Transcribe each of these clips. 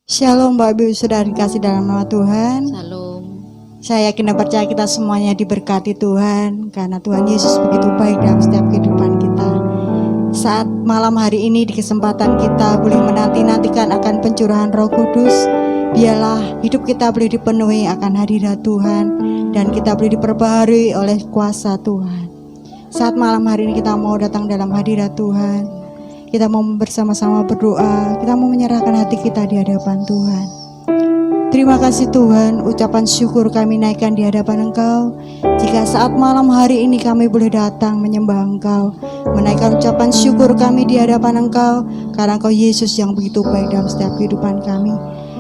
Shalom Bapak Ibu Saudara dikasih dalam nama Tuhan. Shalom. Saya yakin dan percaya kita semuanya diberkati Tuhan, karena Tuhan Yesus begitu baik dalam setiap kehidupan kita. Saat malam hari ini di kesempatan kita boleh menanti-nantikan akan pencurahan Roh Kudus, biarlah hidup kita boleh dipenuhi akan hadirat Tuhan dan kita boleh diperbaharui oleh kuasa Tuhan. Saat malam hari ini kita mau datang dalam hadirat Tuhan, kita mau bersama-sama berdoa, kita mau menyerahkan hati kita di hadapan Tuhan. Terima kasih Tuhan, ucapan syukur kami naikkan di hadapan Engkau. Jika saat malam hari ini kami boleh datang menyembah Engkau, menaikkan ucapan syukur kami di hadapan Engkau, karena Engkau Yesus yang begitu baik dalam setiap kehidupan kami.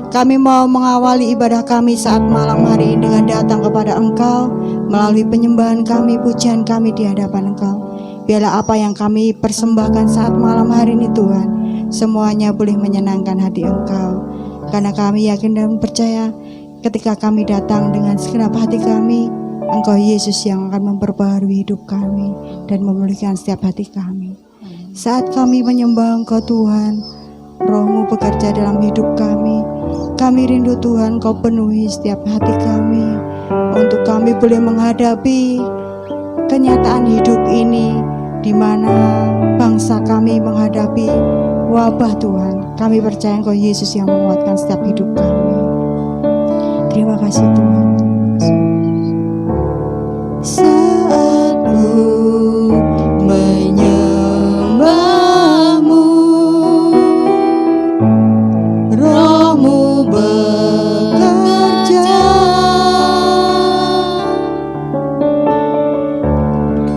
Kami mau mengawali ibadah kami saat malam hari ini dengan datang kepada Engkau, melalui penyembahan kami, pujian kami di hadapan Engkau. Biarlah apa yang kami persembahkan saat malam hari ini Tuhan, semuanya boleh menyenangkan hati Engkau. Karena kami yakin dan percaya ketika kami datang dengan segenap hati kami, Engkau Yesus yang akan memperbaharui hidup kami dan memulihkan setiap hati kami. Saat kami menyembah Engkau Tuhan, Roh-Mu bekerja dalam hidup kami. Kami rindu Tuhan Kau penuhi setiap hati kami, untuk kami boleh menghadapi kenyataan hidup ini, di mana bangsa kami menghadapi wabah Tuhan. Kami percaya Engkau Yesus yang menguatkan setiap hidup kami. Terima kasih Tuhan. Saat ku menyembah-Mu, Roh-Mu bekerja.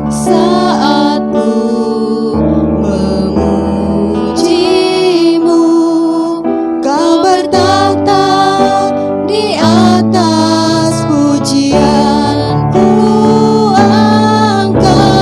Saat ku memuji-Mu, Kau bertahta di atas pujian, ku angkat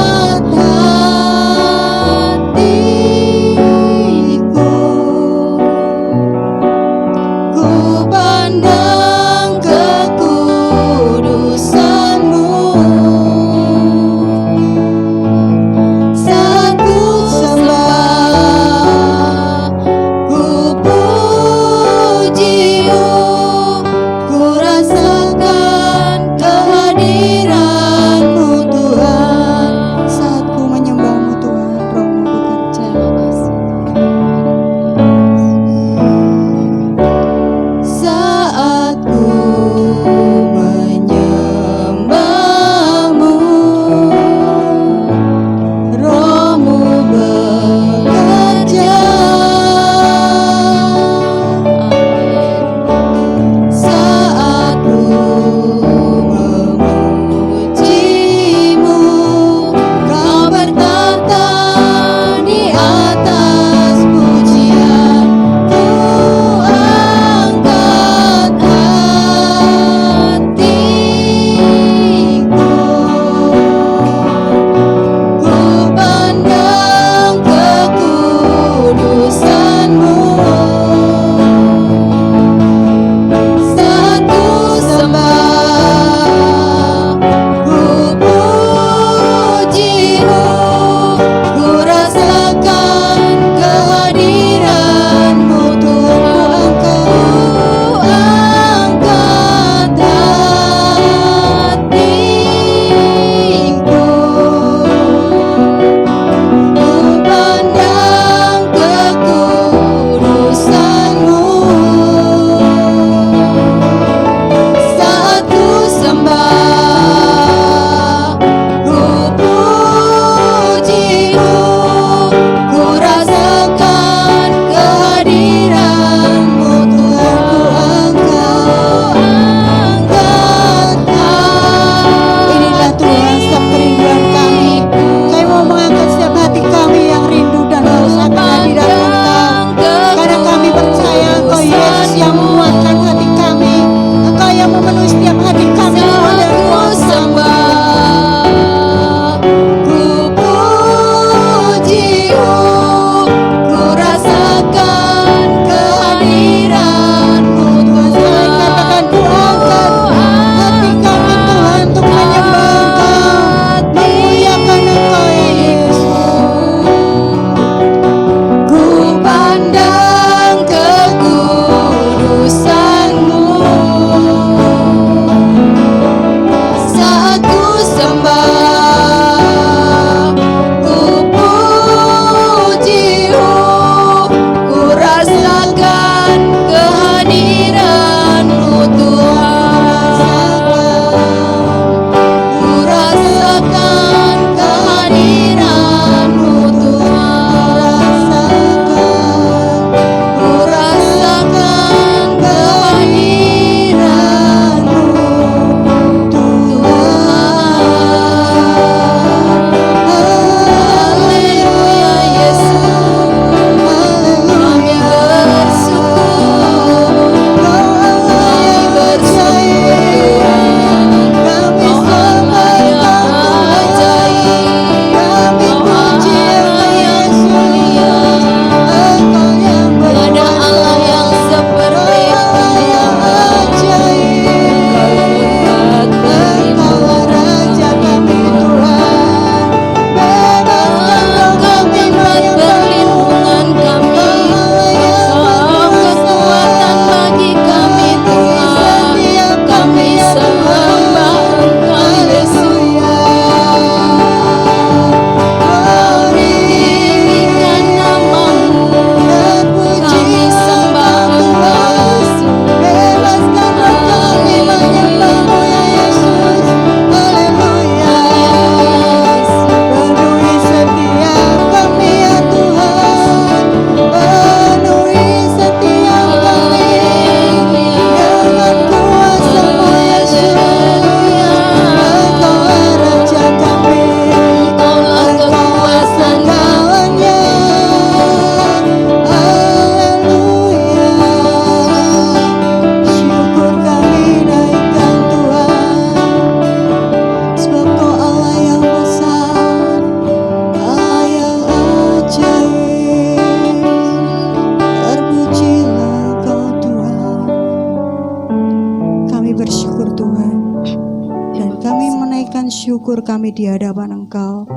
syukur kami di hadapan Engkau,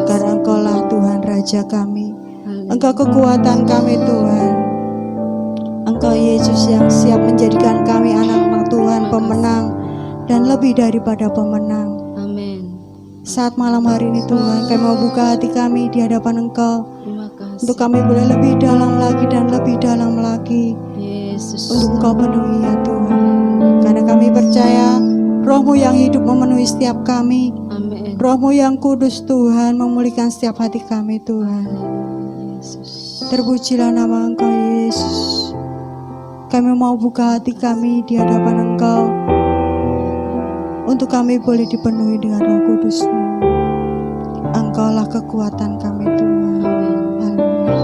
karena Engkaulah Tuhan Raja kami. Engkau kekuatan kami Tuhan. Engkau Yesus yang siap menjadikan kami anak-anak Tuhan pemenang dan lebih daripada pemenang. Amin. Saat malam hari ini Tuhan, kami mau buka hati kami di hadapan Engkau, Terima kasih. untuk kami boleh lebih dalam lagi dan lebih dalam lagi Yesus. untuk Engkau penuhi ya Tuhan. Karena kami percaya Roh-Mu yang hidup memenuhi setiap kami. Amin. Roh-Mu yang kudus Tuhan memulihkan setiap hati kami Tuhan. Yesus. Terpujilah nama Engkau Yesus. Kami mau buka hati kami di hadapan Engkau, untuk kami boleh dipenuhi dengan Roh Kudus-Mu. Engkaulah kekuatan kami Tuhan. Haleluya.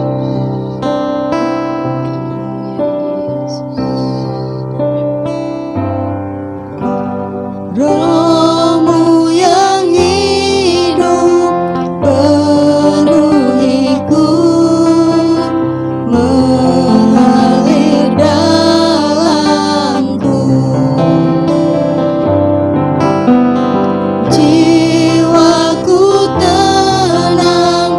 Roh-Mu yang hidup penuhiku, mengalir dalamku. Jiwaku tenang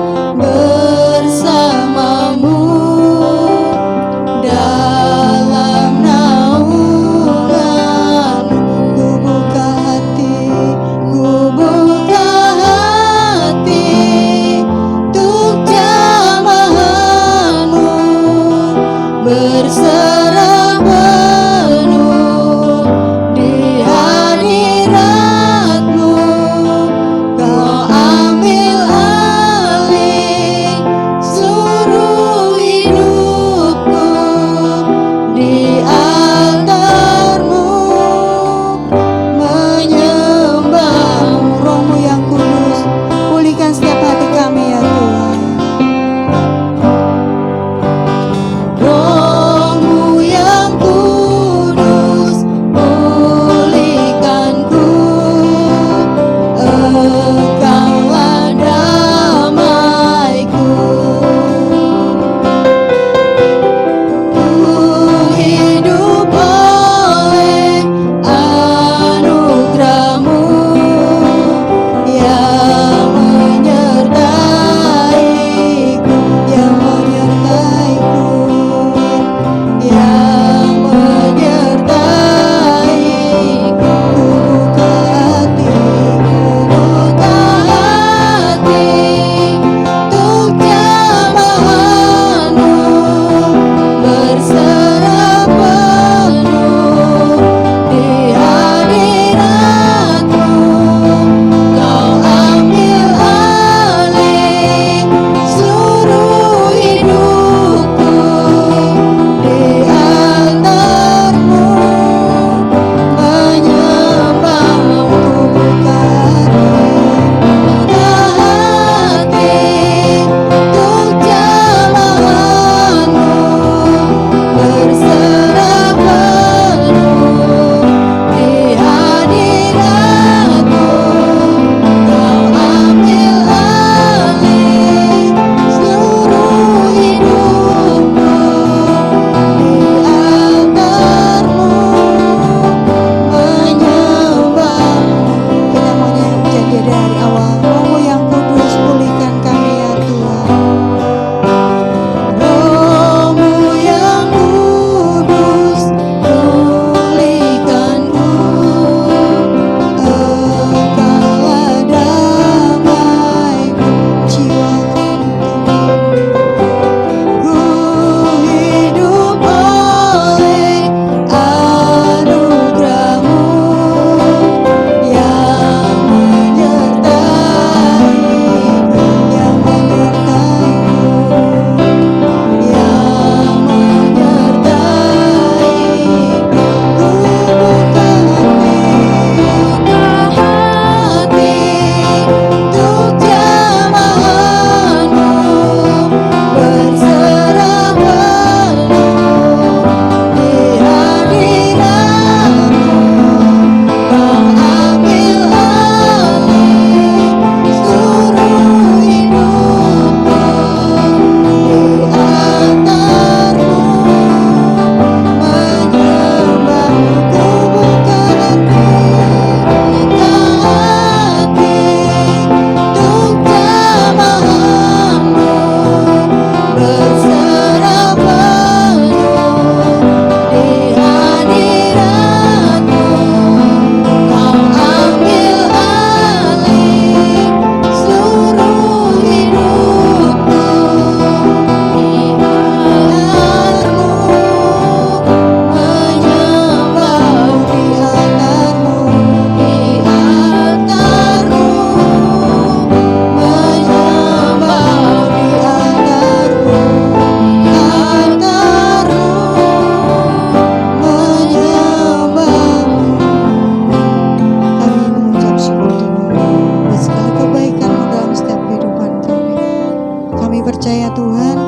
percaya Tuhan,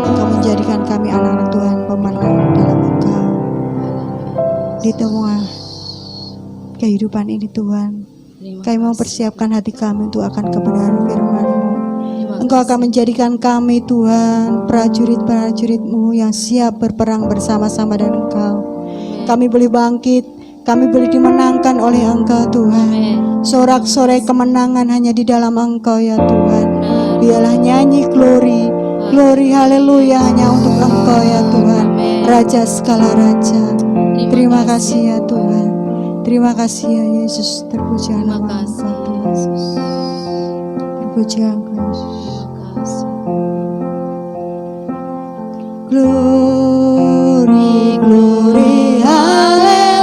Engkau menjadikan kami anak-anak Tuhan pemenang dalam Engkau. Di tengah kehidupan ini Tuhan, kami mau persiapkan hati kami untuk akan kebenaran firman-Mu. Engkau akan menjadikan kami Tuhan prajurit-prajurit-Mu yang siap berperang bersama-sama dengan Engkau. Kami boleh bangkit, kami boleh dimenangkan oleh Engkau Tuhan. Sorak-sorai kemenangan hanya di dalam Engkau ya Tuhan. Biarlah nyanyi glory, glory haleluya hanya untuk Engkau ya Tuhan, Raja segala raja. Terima kasih ya Tuhan. Terima kasih ya Yesus. Terpuji nama Engkau Tuhan. Terpuji Engkau Yesus. Glory, glory, haleluya.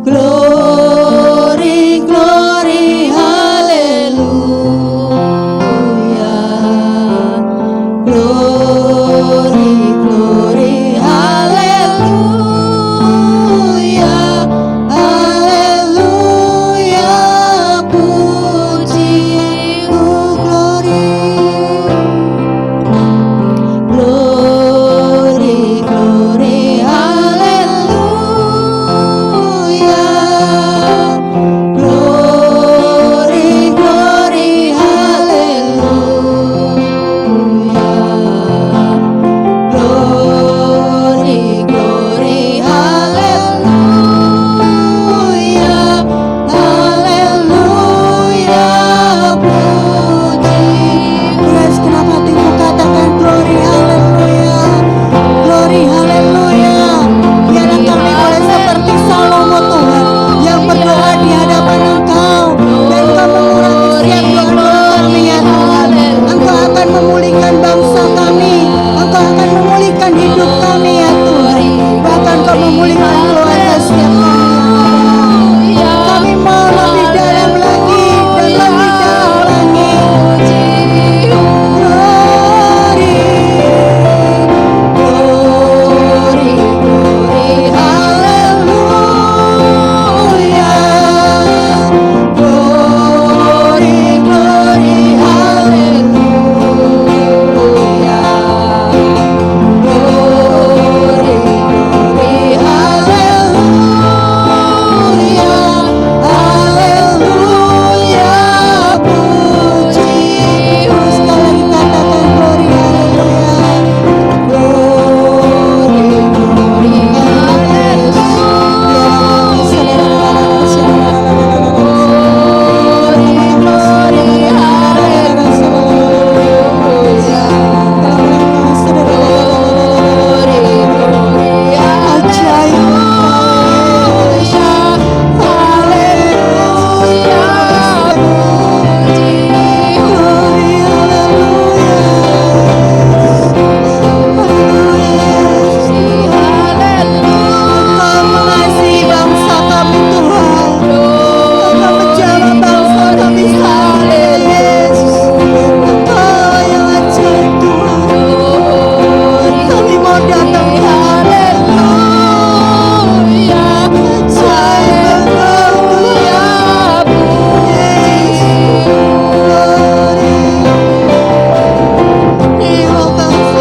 Glory, glory, haleluya. Glory, glory, haleluya. Haleluya, puji, glory. Glory, glory, haleluya. Glory, glory, haleluya. Glory, glory, haleluya. Haleluya, puji. Yes, kenapa hatimu katakan glory, haleluya. Glory, haleluya. Biarlah kami boleh seperti Salomo Tuhan, yang berdoa di hadapan Engkau, dan Engkau mengurangi setiap doa-doa kami ya Tuhan. Engkau akan memulihkan bangsa kami, Engkau akan memulihkan hidup kami ya Tuhan. Bahkan Engkau memulihkan keluarga setiap kami ya Tuhan. Kami mau lebih dalam lagi dan lebih dalam lagi. Glory, glory, glory, haleluya. Glory, glory, haleluya. Glory, glory, haleluya. Haleluya, puji. Sekali lagi katakan glory, haleluya. Glory, glory, Engkau mengasihi bangsa kami Tuhan, Engkau menjamah bangsa kami sehari Yesus. Engkau yang ajaib Tuhan, kami mau datang haleluya. Ajaib Engkau Tuhan, Yesus. Glory. Terima kasih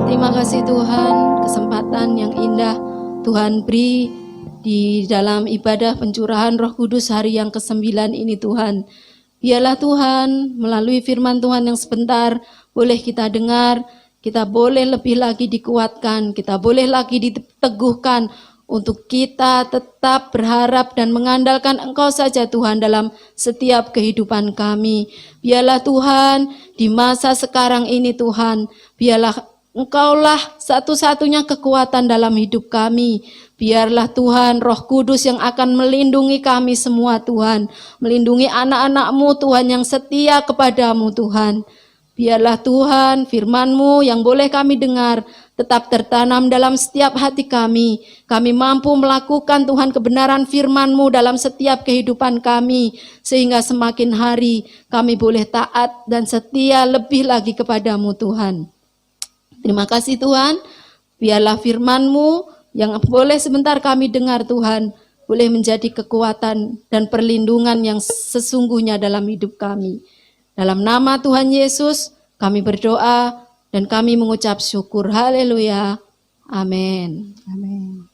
Terima kasih Tuhan, kesempatan yang indah Tuhan beri di dalam ibadah pencurahan Roh Kudus hari yang ke-9 ini Tuhan. Biarlah Tuhan melalui firman Tuhan yang sebentar boleh kita dengar, kita boleh lebih lagi dikuatkan, kita boleh lagi diteguhkan untuk kita tetap berharap dan mengandalkan Engkau saja Tuhan dalam setiap kehidupan kami. Biarlah Tuhan di masa sekarang ini Tuhan, biarlah Engkaulah satu-satunya kekuatan dalam hidup kami. Biarlah Tuhan Roh Kudus yang akan melindungi kami semua Tuhan. Melindungi anak-anak-Mu Tuhan yang setia kepadamu Tuhan. Biarlah Tuhan firman-Mu yang boleh kami dengar tetap tertanam dalam setiap hati kami. Kami mampu melakukan Tuhan kebenaran firman-Mu dalam setiap kehidupan kami. Sehingga semakin hari kami boleh taat dan setia lebih lagi kepadamu Tuhan. Terima kasih Tuhan, biarlah firman-Mu yang boleh sebentar kami dengar Tuhan, boleh menjadi kekuatan dan perlindungan yang sesungguhnya dalam hidup kami. Dalam nama Tuhan Yesus, kami berdoa dan kami mengucap syukur. Haleluya. Amin. Amin.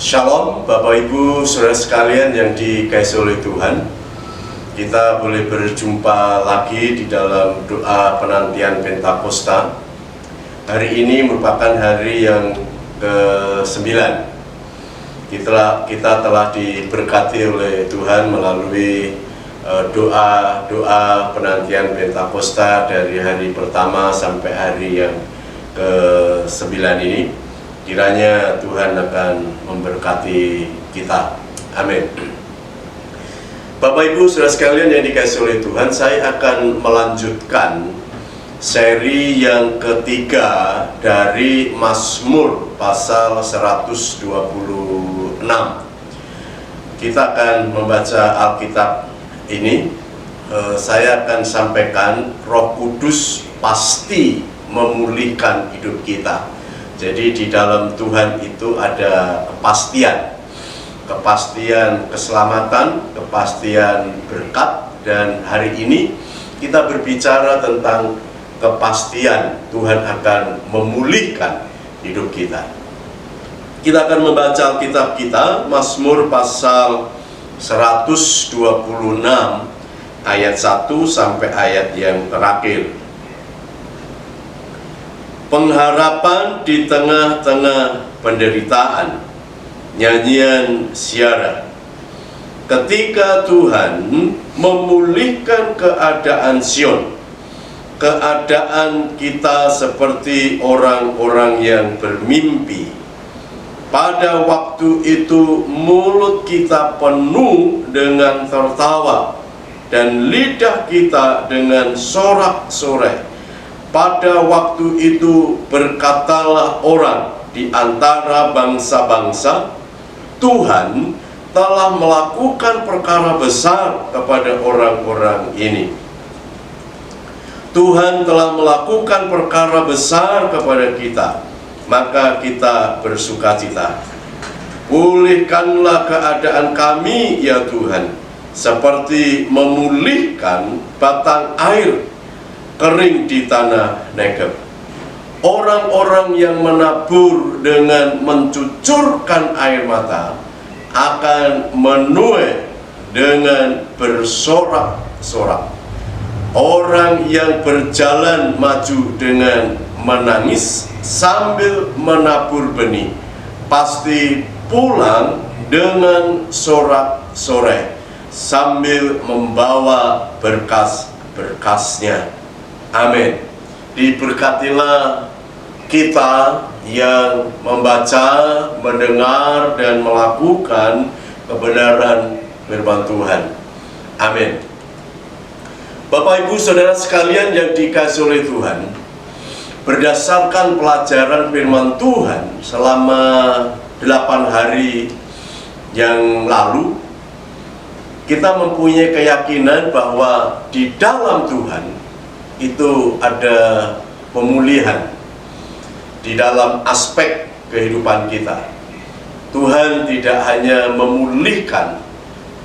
Shalom Bapak Ibu Saudara sekalian yang dikasihi oleh Tuhan. Kita boleh berjumpa lagi di dalam doa penantian Pentakosta. Hari ini merupakan hari yang ke-9. Kita telah diberkati oleh Tuhan melalui doa penantian Pentakosta dari hari pertama sampai hari yang ke-9 ini. Kiranya Tuhan akan memberkati kita. Amin. Bapak Ibu Saudara sekalian yang dikasihi oleh Tuhan, saya akan melanjutkan seri yang ketiga dari Mazmur pasal 126. Kita akan membaca Alkitab ini. Saya akan sampaikan Roh Kudus pasti memulihkan hidup kita. Jadi di dalam Tuhan itu ada kepastian keselamatan, kepastian berkat, dan hari ini kita berbicara tentang kepastian Tuhan akan memulihkan hidup kita. Kita akan membaca Alkitab kita, Mazmur pasal 126 ayat 1 sampai ayat yang terakhir. Pengharapan di tengah-tengah penderitaan, nyanyian Syara. Ketika Tuhan memulihkan keadaan Sion, keadaan kita seperti orang-orang yang bermimpi. Pada waktu itu mulut kita penuh dengan tertawa dan lidah kita dengan sorak-sorai. Pada waktu itu berkatalah orang di antara bangsa-bangsa, Tuhan telah melakukan perkara besar kepada orang-orang ini. Tuhan telah melakukan perkara besar kepada kita, maka kita bersukacita. Pulihkanlah keadaan kami ya Tuhan, seperti memulihkan batang air kering di tanah Negeb. Orang-orang yang menabur dengan mencucurkan air mata akan menuai dengan bersorak-sorak. Orang yang berjalan maju dengan menangis sambil menabur benih pasti pulang dengan sorak-sorai sambil membawa berkas-berkasnya. Amin. Diberkatilah kita yang membaca, mendengar, dan melakukan kebenaran firman Tuhan. Amin. Bapak Ibu Saudara sekalian yang dikasihi oleh Tuhan, berdasarkan pelajaran firman Tuhan selama 8 hari yang lalu, kita mempunyai keyakinan bahwa di dalam Tuhan itu ada pemulihan di dalam aspek kehidupan kita. Tuhan tidak hanya memulihkan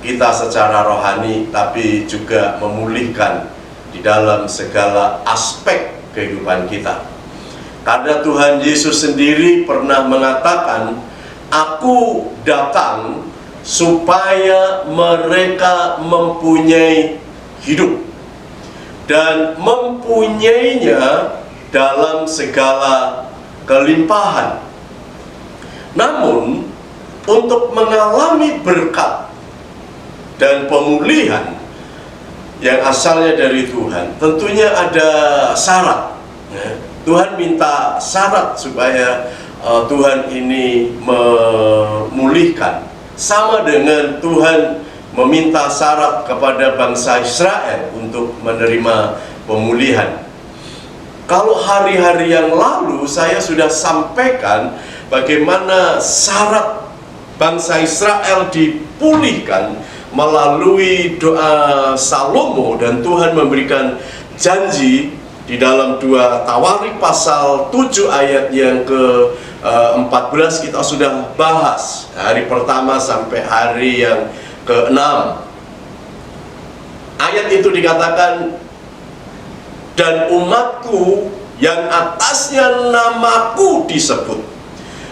kita secara rohani, tapi juga memulihkan di dalam segala aspek kehidupan kita. Karena Tuhan Yesus sendiri pernah mengatakan, "Aku datang supaya mereka mempunyai hidup dan mempunyainya dalam segala kelimpahan." Namun untuk mengalami berkat dan pemulihan yang asalnya dari Tuhan, tentunya ada syarat. Tuhan minta syarat supaya Tuhan ini memulihkan, sama dengan Tuhan meminta syarat kepada bangsa Israel untuk menerima pemulihan. Kalau hari-hari yang lalu saya sudah sampaikan bagaimana syarat bangsa Israel dipulihkan melalui doa Salomo, dan Tuhan memberikan janji di dalam 2 Tawarik pasal 7 ayat yang ke-14 kita sudah bahas hari pertama sampai hari yang ke-6. Ayat itu dikatakan, dan umatku yang atasnya namaku disebut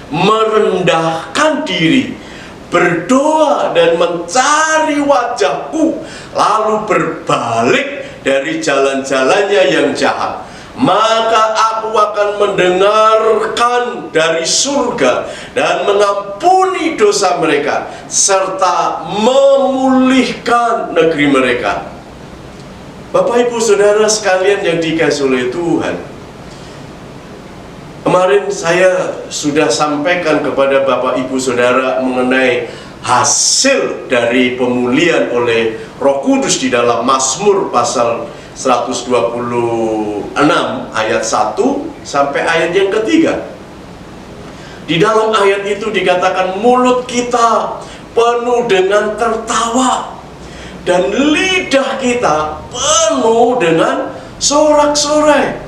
merendahkan diri, berdoa dan mencari wajahku, lalu berbalik dari jalan-jalannya yang jahat, maka aku akan mendengarkan dari surga dan mengampuni dosa mereka, serta memulihkan negeri mereka. Bapak Ibu Saudara sekalian yang dikasihi oleh Tuhan, kemarin saya sudah sampaikan kepada Bapak Ibu Saudara mengenai hasil dari pemulihan oleh Roh Kudus di dalam Mazmur pasal 126 ayat 1 sampai ayat yang ketiga. Di dalam ayat itu dikatakan, mulut kita penuh dengan tertawa dan lidah kita penuh dengan sorak-sorai,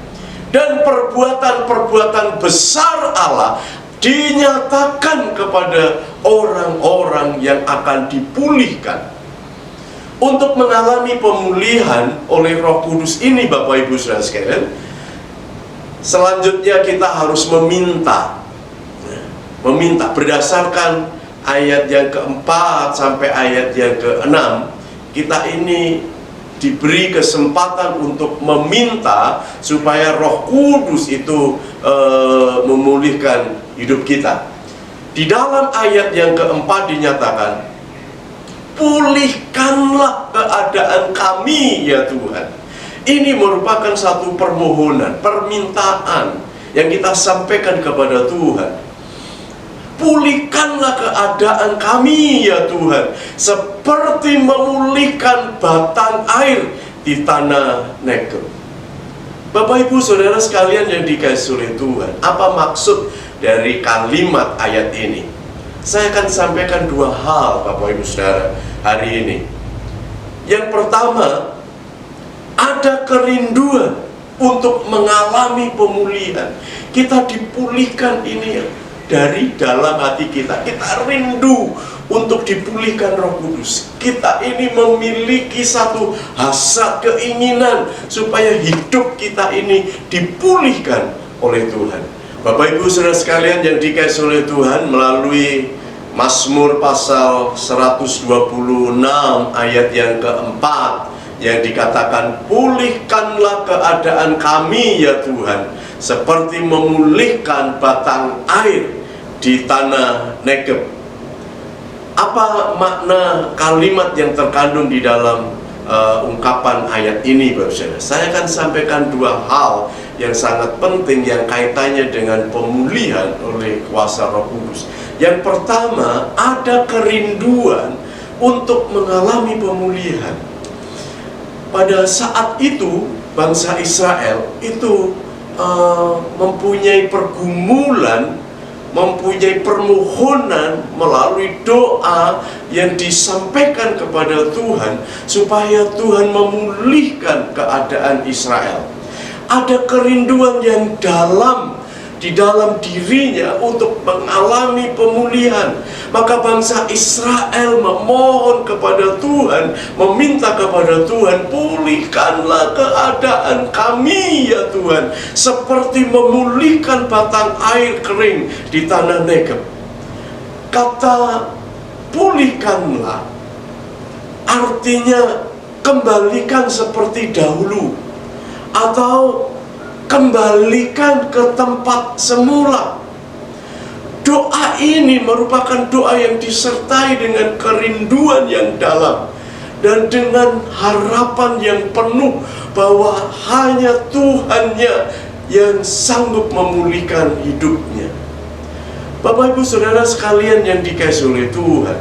dan perbuatan-perbuatan besar Allah dinyatakan kepada orang-orang yang akan dipulihkan. Untuk mengalami pemulihan oleh Roh Kudus ini, Bapak Ibu Saudara sekalian, selanjutnya kita harus meminta berdasarkan ayat yang keempat sampai ayat yang keenam. Kita ini diberi kesempatan untuk meminta supaya Roh Kudus itu memulihkan hidup kita. Di dalam ayat yang keempat dinyatakan, pulihkanlah keadaan kami ya Tuhan. Ini merupakan satu permohonan, permintaan yang kita sampaikan kepada Tuhan. Pulihkanlah keadaan kami ya Tuhan, seperti memulihkan batang air di tanah Negeb. Bapak Ibu Saudara sekalian yang dikasihi oleh Tuhan, apa maksud dari kalimat ayat ini? Saya akan sampaikan dua hal Bapak Ibu Saudara hari ini. Yang pertama, ada kerinduan untuk mengalami pemulihan. Kita dipulihkan ini dari dalam hati kita. Kita rindu untuk dipulihkan Roh Kudus. Kita ini memiliki satu hasrat, keinginan supaya hidup kita ini dipulihkan oleh Tuhan. Bapak Ibu Saudara sekalian yang dikasihi oleh Tuhan, melalui Mazmur pasal 126 ayat yang keempat yang dikatakan, pulihkanlah keadaan kami ya Tuhan, seperti memulihkan batang air di tanah Negeb. Apa makna kalimat yang terkandung di dalam ungkapan ayat ini, Bapak Saudara? Saya akan sampaikan dua hal yang sangat penting yang kaitannya dengan pemulihan oleh kuasa Roh Kudus. Yang pertama, ada kerinduan untuk mengalami pemulihan. Pada saat itu, bangsa Israel itu mempunyai pergumulan, mempunyai permohonan melalui doa yang disampaikan kepada Tuhan supaya Tuhan memulihkan keadaan Israel. Ada kerinduan yang dalam di dalam dirinya untuk mengalami pemulihan. Maka bangsa Israel memohon kepada Tuhan, meminta kepada Tuhan, pulihkanlah keadaan kami ya Tuhan, seperti memulihkan batang air kering di tanah Negeb. Kata pulihkanlah artinya kembalikan seperti dahulu, atau kembalikan ke tempat semula. Doa ini merupakan doa yang disertai dengan kerinduan yang dalam dan dengan harapan yang penuh bahwa hanya Tuhannya yang sanggup memulihkan hidupnya. Bapak Ibu Saudara sekalian yang dikasihi oleh Tuhan,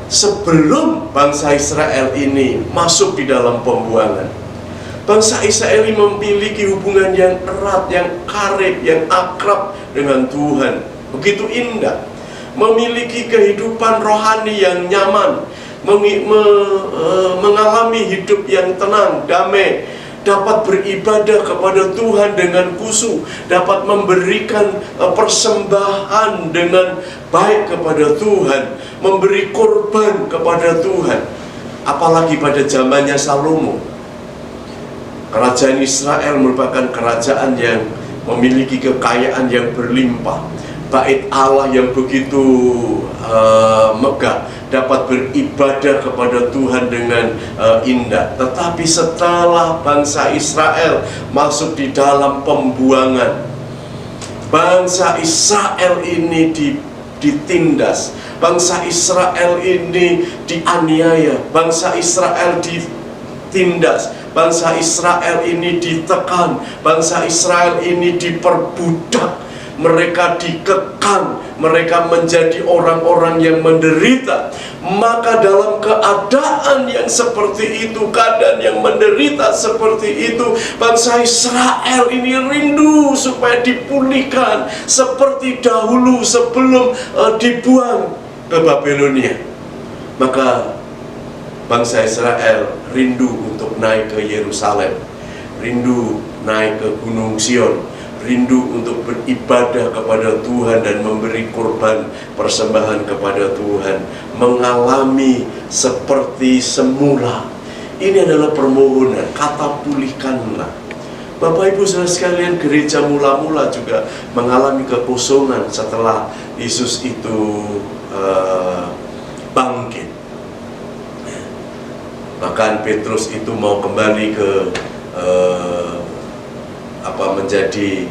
sebelum bangsa Israel ini masuk di dalam pembuangan, bangsa Israel ini memiliki hubungan yang erat, yang karib, yang akrab dengan Tuhan. Begitu indah, memiliki kehidupan rohani yang nyaman, mengalami hidup yang tenang, damai, dapat beribadah kepada Tuhan dengan khusyuk, dapat memberikan persembahan dengan baik kepada Tuhan, memberi korban kepada Tuhan. Apalagi pada zamannya Salomo, kerajaan Israel merupakan kerajaan yang memiliki kekayaan yang berlimpah, bait Allah yang begitu megah, dapat beribadah kepada Tuhan dengan indah. Tetapi setelah bangsa Israel masuk di dalam pembuangan, bangsa Israel ini ditindas, bangsa Israel ini dianiaya, bangsa Israel ditindas, bangsa Israel ini ditekan, bangsa Israel ini diperbudak, mereka dikekang, mereka menjadi orang-orang yang menderita. Maka dalam keadaan yang seperti itu, keadaan yang menderita seperti itu, bangsa Israel ini rindu supaya dipulihkan seperti dahulu sebelum dibuang ke Babilonia. Maka bangsa Israel rindu untuk naik ke Yerusalem, rindu naik ke Gunung Sion, rindu untuk beribadah kepada Tuhan dan memberi korban persembahan kepada Tuhan, mengalami seperti semula. Ini adalah permohonan, kata pulihkanlah. Bapak Ibu Saudara sekalian, gereja mula-mula juga mengalami kekosongan setelah Yesus itu bangkit. Bahkan Petrus itu mau kembali ke menjadi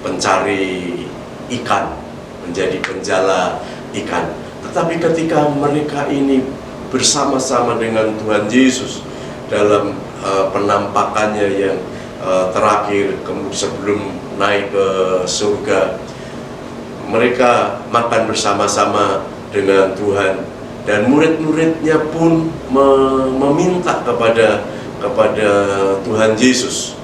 pencari ikan, menjadi penjala ikan. Tetapi ketika mereka ini bersama-sama dengan Tuhan Yesus dalam penampakannya yang terakhir sebelum naik ke surga, mereka makan bersama-sama dengan Tuhan, dan murid-muridnya pun meminta kepada Tuhan Yesus,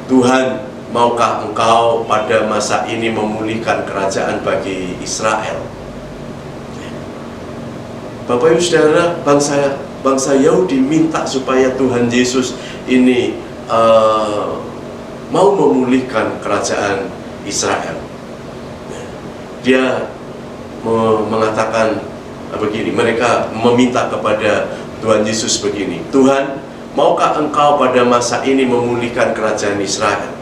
Tuhan, maukah Engkau pada masa ini memulihkan kerajaan bagi Israel? Bapak Ibu Saudara, bangsa Yahudi minta supaya Tuhan Yesus ini mau memulihkan kerajaan Israel. Dia mengatakan begini, mereka meminta kepada Tuhan Yesus begini, Tuhan, maukah Engkau pada masa ini memulihkan kerajaan Israel?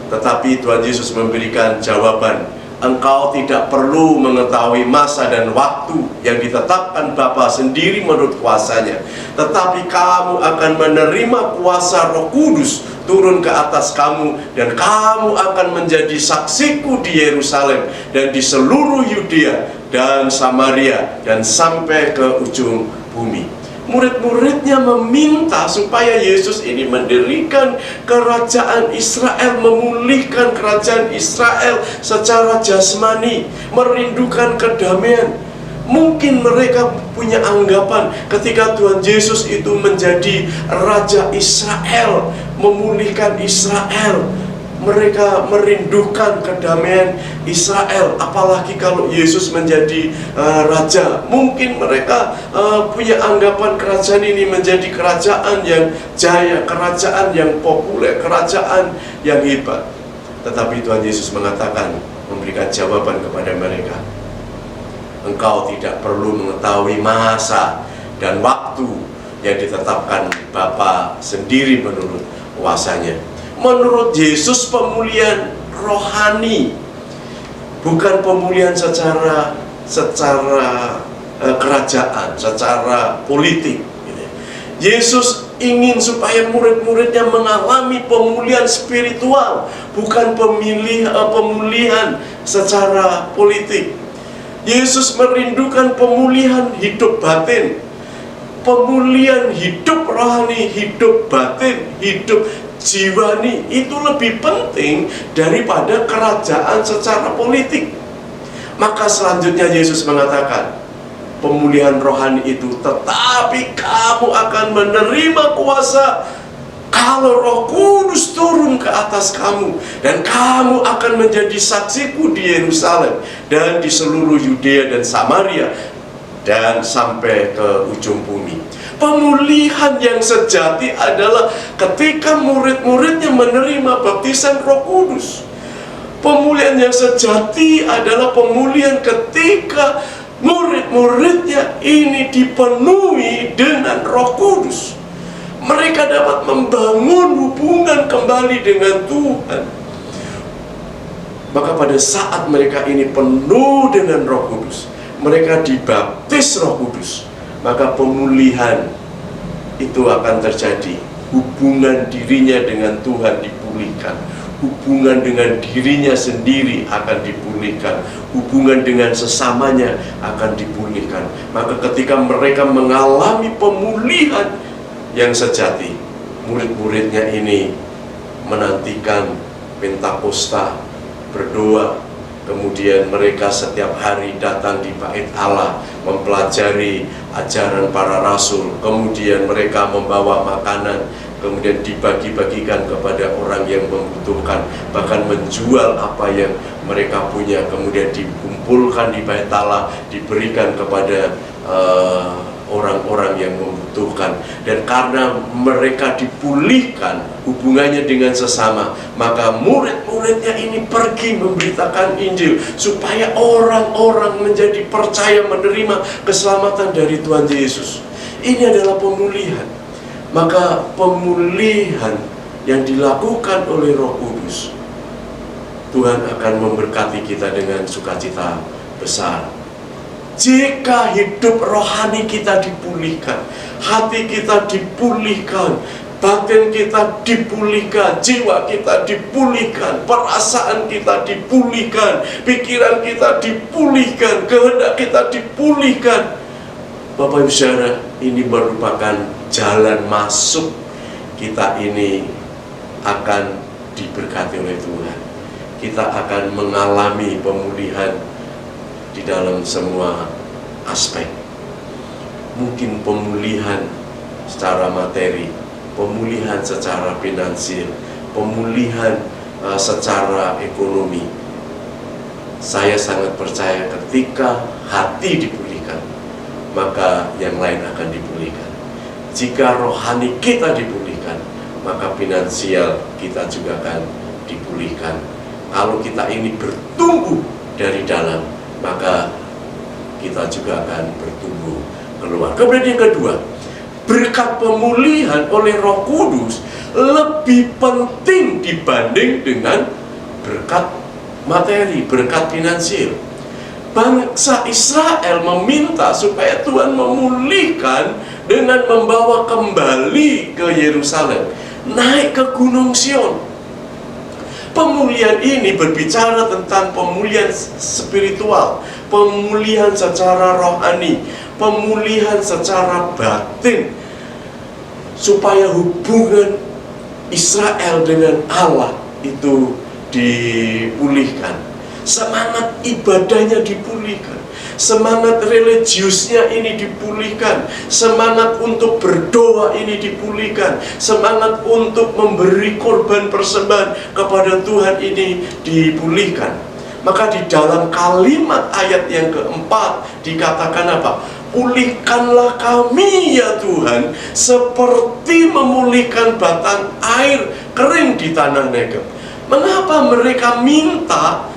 Tetapi Tuhan Yesus memberikan jawaban, Engkau tidak perlu mengetahui masa dan waktu yang ditetapkan Bapa sendiri menurut kuasanya, tetapi kamu akan menerima kuasa Roh Kudus turun ke atas kamu, dan kamu akan menjadi saksiku di Yerusalem dan di seluruh Yudea dan Samaria dan sampai ke ujung bumi. Murid-muridnya meminta supaya Yesus ini mendirikan kerajaan Israel, memulihkan kerajaan Israel secara jasmani, merindukan kedamaian. Mungkin mereka punya anggapan ketika Tuhan Yesus itu menjadi Raja Israel, memulihkan Israel, mereka merindukan kedamaian Israel. Apalagi kalau Yesus menjadi Raja, mungkin mereka punya anggapan kerajaan ini menjadi kerajaan yang jaya, kerajaan yang populer, kerajaan yang hebat. Tetapi Tuhan Yesus mengatakan, memberikan jawaban kepada mereka, Engkau tidak perlu mengetahui masa dan waktu yang ditetapkan Bapa sendiri menurut kuasanya. Menurut Yesus, pemulihan rohani, bukan pemulihan secara kerajaan, secara politik. Yesus ingin supaya murid-muridnya mengalami pemulihan spiritual, bukan pemulihan secara politik. Yesus merindukan pemulihan hidup batin, pemulihan hidup rohani, hidup batin, hidup jiwani. Itu lebih penting daripada kerajaan secara politik. Maka selanjutnya Yesus mengatakan, pemulihan rohani itu, tetapi kamu akan menerima kuasa kalau Roh Kudus turun ke atas kamu, dan kamu akan menjadi saksiku di Yerusalem dan di seluruh Yudea dan Samaria dan sampai ke ujung bumi. Pemulihan yang sejati adalah ketika murid-muridnya menerima baptisan Roh Kudus. Pemulihan yang sejati adalah pemulihan ketika murid-muridnya ini dipenuhi dengan Roh Kudus. Mereka dapat membangun hubungan kembali dengan Tuhan. Maka pada saat mereka ini penuh dengan Roh Kudus, mereka dibaptis Roh Kudus, maka pemulihan itu akan terjadi. Hubungan dirinya dengan Tuhan dipulihkan, hubungan dengan dirinya sendiri akan dipulihkan, hubungan dengan sesamanya akan dipulihkan. Maka ketika mereka mengalami pemulihan yang sejati, murid-muridnya ini menantikan Pentakosta, berdoa, kemudian mereka setiap hari datang di bait Allah, mempelajari ajaran para rasul, kemudian mereka membawa makanan, kemudian dibagi-bagikan kepada orang yang membutuhkan, bahkan menjual apa yang mereka punya, kemudian dikumpulkan di bait Allah, diberikan kepada orang-orang yang membutuhkan. Dan karena mereka dipulihkan hubungannya dengan sesama, maka murid-muridnya ini pergi memberitakan Injil supaya orang-orang menjadi percaya, menerima keselamatan dari Tuhan Yesus. Ini adalah pemulihan. Maka pemulihan yang dilakukan oleh Roh Kudus, Tuhan akan memberkati kita dengan sukacita besar. Jika hidup rohani kita dipulihkan, hati kita dipulihkan, batin kita dipulihkan, jiwa kita dipulihkan, perasaan kita dipulihkan, pikiran kita dipulihkan, kehendak kita dipulihkan, Bapak Ibu Saudara, ini merupakan jalan masuk kita ini akan diberkati oleh Tuhan. Kita akan mengalami pemulihan di dalam semua aspek. Mungkin pemulihan secara materi, pemulihan secara finansial, pemulihan secara ekonomi. Saya sangat percaya ketika hati dipulihkan, maka yang lain akan dipulihkan. Jika rohani kita dipulihkan, maka finansial kita juga akan dipulihkan. Kalau kita ini bertumbuh dari dalam, maka kita juga akan bertumbuh keluar. Kemudian yang kedua, berkat pemulihan oleh Roh Kudus lebih penting dibanding dengan berkat materi, berkat finansial. Bangsa Israel meminta supaya Tuhan memulihkan dengan membawa kembali ke Yerusalem, naik ke Gunung Sion. Pemulihan ini berbicara tentang pemulihan spiritual, pemulihan secara rohani, pemulihan secara batin, supaya hubungan Israel dengan Allah itu dipulihkan, semangat ibadahnya dipulihkan, semangat religiusnya ini dipulihkan, semangat untuk berdoa ini dipulihkan, semangat untuk memberi korban persembahan kepada Tuhan ini dipulihkan. Maka di dalam kalimat ayat yang keempat dikatakan apa? Pulihkanlah kami ya Tuhan, seperti memulihkan batang air kering di tanah Negeb. Mengapa mereka minta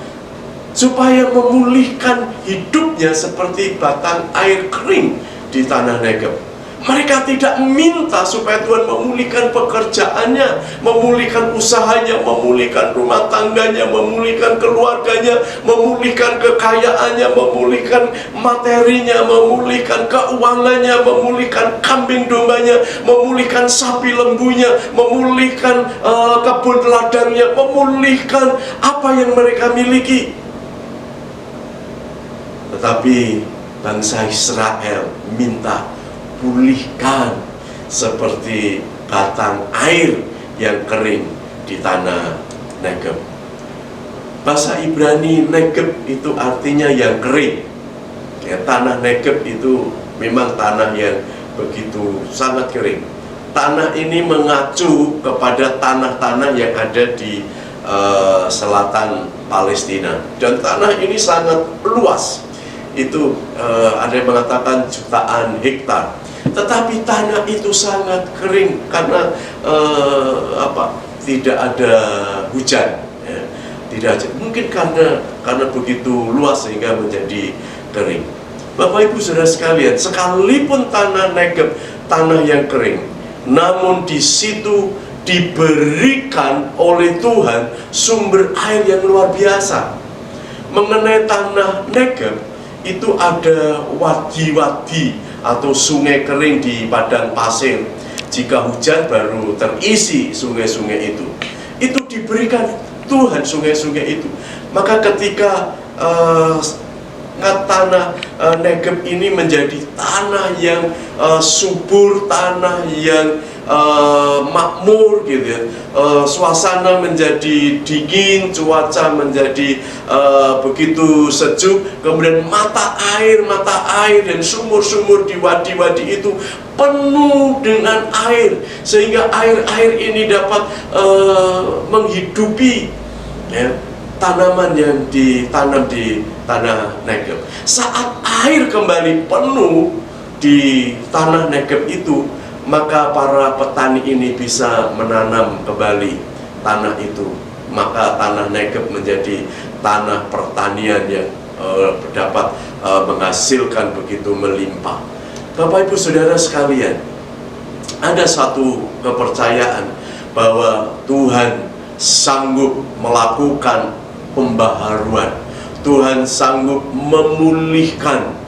supaya memulihkan hidupnya seperti batang air kering di tanah Negeb? Mereka tidak minta supaya Tuhan memulihkan pekerjaannya, memulihkan usahanya, memulihkan rumah tangganya, memulihkan keluarganya, memulihkan kekayaannya, memulihkan materinya, memulihkan keuangannya, memulihkan kambing dombanya, memulihkan sapi lembunya, memulihkan kebun ladangnya, memulihkan apa yang mereka miliki. Tetapi bangsa Israel minta pulihkan seperti batang air yang kering di tanah Negeb. Bahasa Ibrani Negeb itu artinya yang kering. Ya, tanah Negeb itu memang tanah yang begitu sangat kering. Tanah ini mengacu kepada tanah-tanah yang ada di selatan Palestina, dan tanah ini sangat luas. Itu ada yang mengatakan jutaan hektar. Tetapi tanah itu sangat kering karena tidak ada hujan. Ya. Tidak ada. Mungkin karena begitu luas sehingga menjadi kering. Bapak Ibu Saudara sekalian, sekalipun tanah Negeb tanah yang kering, namun di situ diberikan oleh Tuhan sumber air yang luar biasa. Mengenai tanah Negeb, itu ada wadi-wadi atau sungai kering di padang pasir. Jika hujan baru terisi sungai-sungai itu. Itu diberikan Tuhan sungai-sungai itu. Maka ketika tanah Negeb ini menjadi tanah yang subur, tanah yang makmur gitu ya. Suasana menjadi dingin, cuaca menjadi begitu sejuk, kemudian mata air dan sumur-sumur di wadi-wadi itu penuh dengan air, sehingga air-air ini dapat menghidupi ya, tanaman yang ditanam di tanah Negeb. Saat air kembali penuh di tanah Negeb itu, maka para petani ini bisa menanam kembali tanah itu. Maka tanah Negeb menjadi tanah pertanian yang dapat menghasilkan begitu melimpah. Bapak Ibu Saudara sekalian, ada satu kepercayaan bahwa Tuhan sanggup melakukan pembaharuan. Tuhan sanggup memulihkan,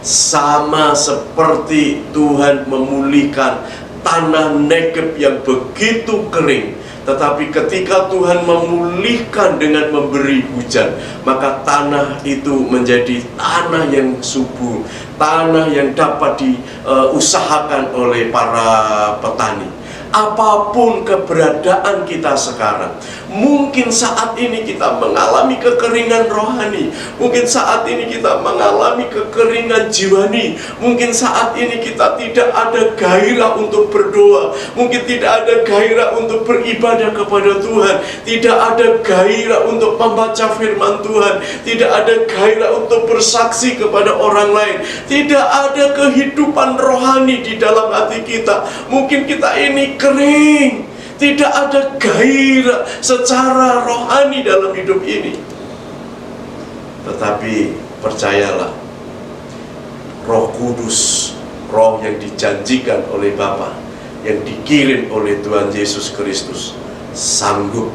sama seperti Tuhan memulihkan tanah Negeb yang begitu kering. Tetapi ketika Tuhan memulihkan dengan memberi hujan, maka tanah itu menjadi tanah yang subur, tanah yang dapat diusahakan oleh para petani. Apapun keberadaan kita sekarang, mungkin saat ini kita mengalami kekeringan rohani, mungkin saat ini kita mengalami kekeringan jiwani, mungkin saat ini kita tidak ada gairah untuk berdoa, mungkin tidak ada gairah untuk beribadah kepada Tuhan, tidak ada gairah untuk membaca firman Tuhan, tidak ada gairah untuk bersaksi kepada orang lain, tidak ada kehidupan rohani di dalam hati kita. Mungkin kita ini kering, tidak ada gairah secara rohani dalam hidup ini. Tetapi percayalah, Roh Kudus, Roh yang dijanjikan oleh Bapa, yang dikirim oleh Tuhan Yesus Kristus, sanggup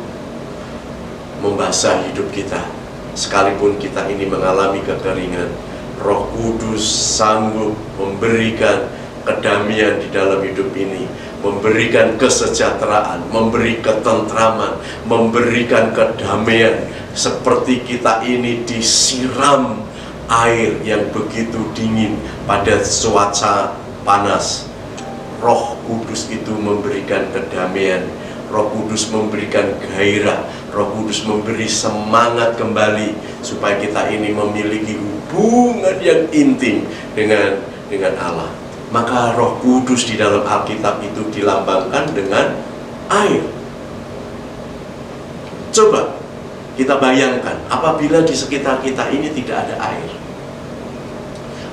membasahi hidup kita. Sekalipun kita ini mengalami kekeringan, Roh Kudus sanggup memberikan kedamaian di dalam hidup ini, memberikan kesejahteraan, memberi ketentraman, memberikan kedamaian, seperti kita ini disiram air yang begitu dingin pada cuaca panas. Roh Kudus itu memberikan kedamaian, Roh Kudus memberikan gairah, Roh Kudus memberi semangat kembali supaya kita ini memiliki hubungan yang intim dengan Allah. Maka Roh Kudus di dalam Alkitab itu dilambangkan dengan air. Coba kita bayangkan, apabila di sekitar kita ini tidak ada air,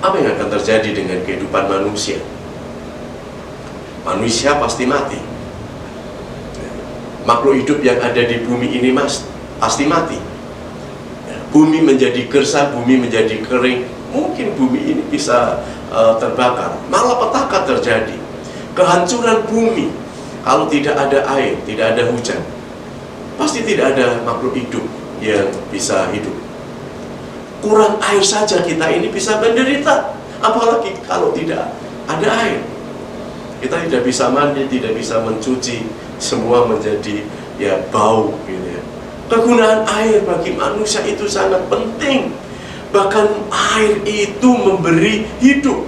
apa yang akan terjadi dengan kehidupan manusia? Manusia pasti mati. Makhluk hidup yang ada di bumi ini pasti mati. Bumi menjadi gersang, bumi menjadi kering. Mungkin bumi ini bisa terbakar, malah petaka terjadi, kehancuran bumi. Kalau tidak ada air, tidak ada hujan, pasti tidak ada makhluk hidup yang bisa hidup. Kurang air saja kita ini bisa menderita, apalagi kalau tidak ada air. Kita tidak bisa mandi, tidak bisa mencuci, semua menjadi bau gitu ya. Kegunaan air bagi manusia itu sangat penting. Bahkan air itu memberi hidup.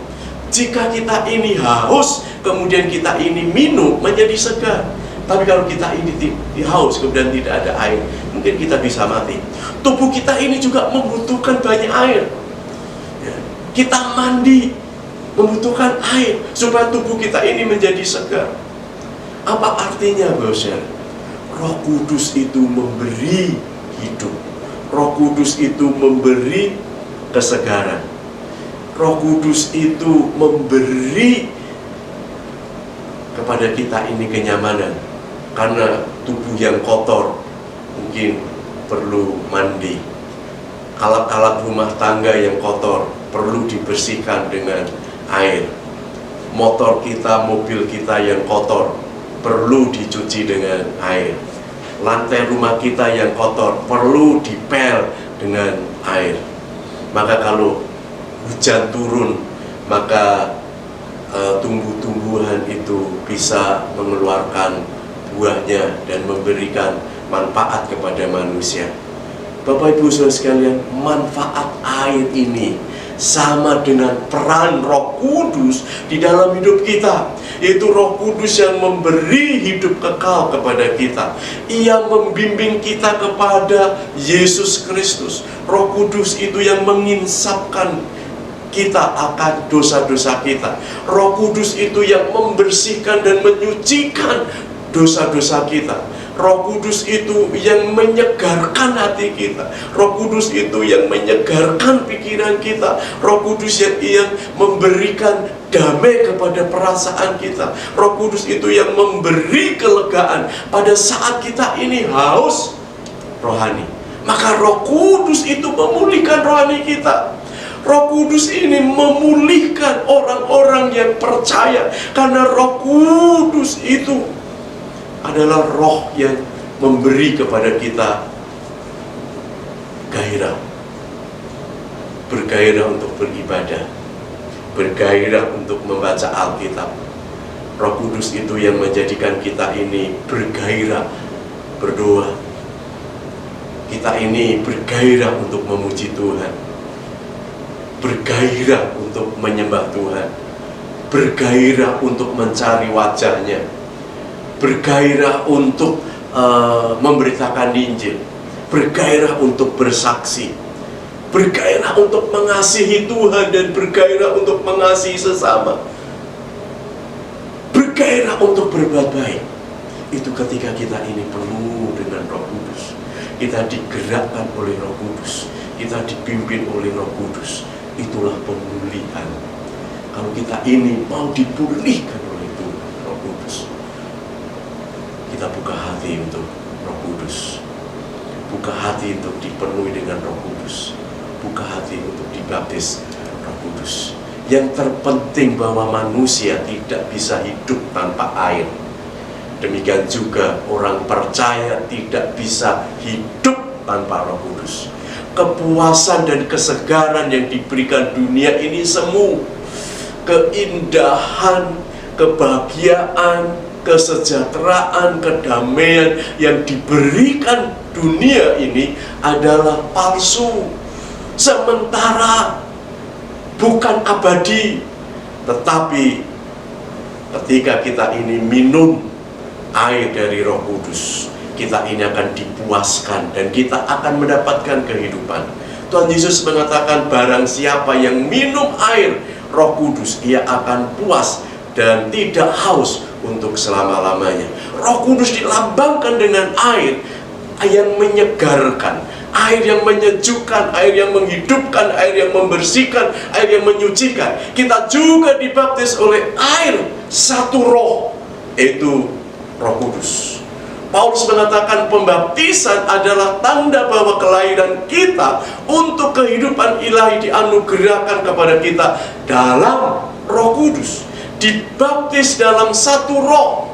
Jika kita ini haus, kemudian kita ini minum, menjadi segar. Tapi kalau kita ini haus, kemudian tidak ada air, mungkin kita bisa mati. Tubuh kita ini juga membutuhkan banyak air. Ya, kita mandi, membutuhkan air, supaya tubuh kita ini menjadi segar. Apa artinya, Bosnya? Roh Kudus itu memberi hidup. Roh Kudus itu memberi kesegaran. Roh Kudus itu memberi kepada kita ini kenyamanan. Karena tubuh yang kotor mungkin perlu mandi. Alat-alat rumah tangga yang kotor perlu dibersihkan dengan air. Motor kita, mobil kita yang kotor perlu dicuci dengan air. Lantai rumah kita yang kotor perlu dipel dengan air. Maka kalau hujan turun, maka tumbuh-tumbuhan itu bisa mengeluarkan buahnya dan memberikan manfaat kepada manusia. Bapak Ibu Saudara sekalian, manfaat air ini sama dengan peran Roh Kudus di dalam hidup kita. Yaitu Roh Kudus yang memberi hidup kekal kepada kita. Ia membimbing kita kepada Yesus Kristus. Roh Kudus itu yang menginsapkan kita akan dosa-dosa kita. Roh Kudus itu yang membersihkan dan menyucikan dosa-dosa kita. Roh Kudus itu yang menyegarkan hati kita. Roh Kudus itu yang menyegarkan pikiran kita. Roh Kudus yang memberikan damai kepada perasaan kita. Roh Kudus itu yang memberi kelegaan pada saat kita ini haus rohani. Maka Roh Kudus itu memulihkan rohani kita. Roh Kudus ini memulihkan orang-orang yang percaya. Karena Roh Kudus itu adalah roh yang memberi kepada kita gairah. Bergairah untuk beribadah, bergairah untuk membaca Alkitab. Roh Kudus itu yang menjadikan kita ini bergairah berdoa. Kita ini bergairah untuk memuji Tuhan, bergairah untuk menyembah Tuhan, bergairah untuk mencari wajahnya, bergairah untuk memberitakan Injil, bergairah untuk bersaksi, bergairah untuk mengasihi Tuhan dan bergairah untuk mengasihi sesama, bergairah untuk berbuat baik. Itu ketika kita ini penuh dengan Roh Kudus, kita digerakkan oleh Roh Kudus, kita dipimpin oleh Roh Kudus. Itulah pemulihan. Kalau kita ini mau dipulihkan oleh Tuhan, Roh Kudus, kita buka hati untuk Roh Kudus, buka hati untuk dipenuhi dengan Roh Kudus, buka hati untuk dibaptis Roh Kudus. Yang terpenting bahwa manusia tidak bisa hidup tanpa air. Demikian juga orang percaya tidak bisa hidup tanpa Roh Kudus. Kepuasan dan kesegaran yang diberikan dunia ini semu, keindahan, kebahagiaan, kesejahteraan, kedamaian yang diberikan dunia ini adalah palsu, sementara, bukan abadi. Tetapi ketika kita ini minum air dari Roh Kudus, kita ini akan dipuaskan dan kita akan mendapatkan kehidupan. Tuhan Yesus mengatakan, barang siapa yang minum air Roh Kudus, ia akan puas dan tidak haus untuk selama-lamanya. Roh Kudus dilambangkan dengan air yang menyegarkan, air yang menyejukkan, air yang menghidupkan, air yang membersihkan, air yang menyucikan. Kita juga dibaptis oleh air satu roh, yaitu Roh Kudus. Paulus mengatakan pembaptisan adalah tanda bahwa kelahiran kita untuk kehidupan ilahi dianugerahkan kepada kita dalam Roh Kudus. Dibaptis dalam satu roh.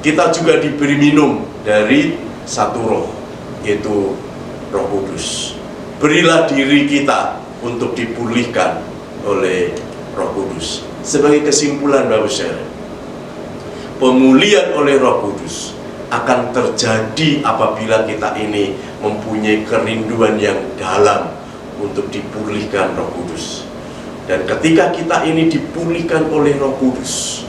Kita juga diberi minum dari satu roh, yaitu Roh Kudus. Berilah diri kita untuk dipulihkan oleh Roh Kudus. Sebagai kesimpulan, Bapak Saudara, pemulihan oleh Roh Kudus akan terjadi apabila kita ini mempunyai kerinduan yang dalam untuk dipulihkan Roh Kudus. Dan ketika kita ini dipulihkan oleh Roh Kudus,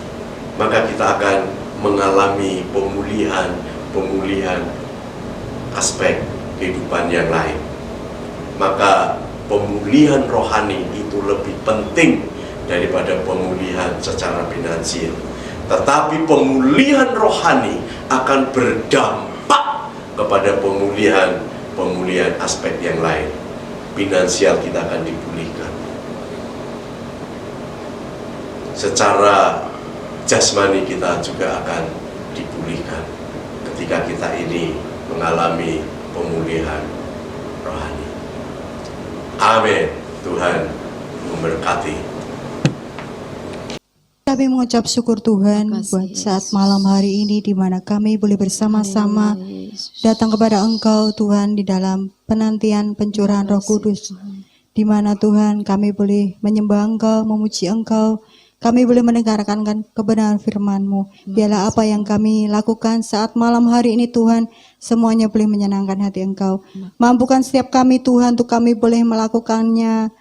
maka kita akan mengalami pemulihan aspek kehidupan yang lain. Maka pemulihan rohani itu lebih penting daripada pemulihan secara finansial. Tetapi pemulihan rohani akan berdampak kepada pemulihan aspek yang lain. Finansial kita akan dipulihkan. Secara jasmani kita juga akan dipulihkan ketika kita ini mengalami pemulihan rohani. Amin. Tuhan memberkati. Kami mengucap syukur Tuhan Terima kasih, buat saat Yesus. malam hari ini di mana kami boleh bersama-sama Haleluya, Yesus. datang kepada Engkau Tuhan di dalam penantian pencurahan Roh Kudus, di mana Tuhan kami boleh menyembah Engkau, memuji Engkau, kami boleh mendengarkan kebenaran firman-Mu. Biarlah apa yang kami lakukan saat malam hari ini Tuhan, semuanya boleh menyenangkan hati Engkau. Mampukan setiap kami Tuhan untuk kami boleh melakukannya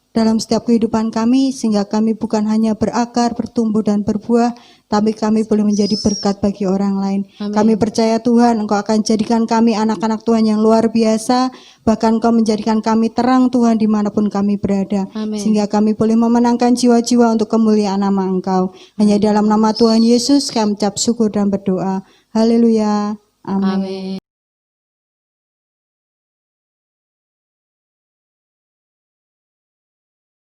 dalam setiap kehidupan kami, sehingga kami bukan hanya berakar, bertumbuh dan berbuah, tapi kami boleh menjadi berkat bagi orang lain. Amin. Kami percaya Tuhan, Engkau akan jadikan kami anak-anak Tuhan yang luar biasa, bahkan Engkau menjadikan kami terang Tuhan dimanapun kami berada, Amin. sehingga kami boleh memenangkan jiwa-jiwa untuk kemuliaan nama Engkau. Hanya dalam nama Tuhan Yesus kami ucap syukur dan berdoa. Haleluya. Amin. Amin.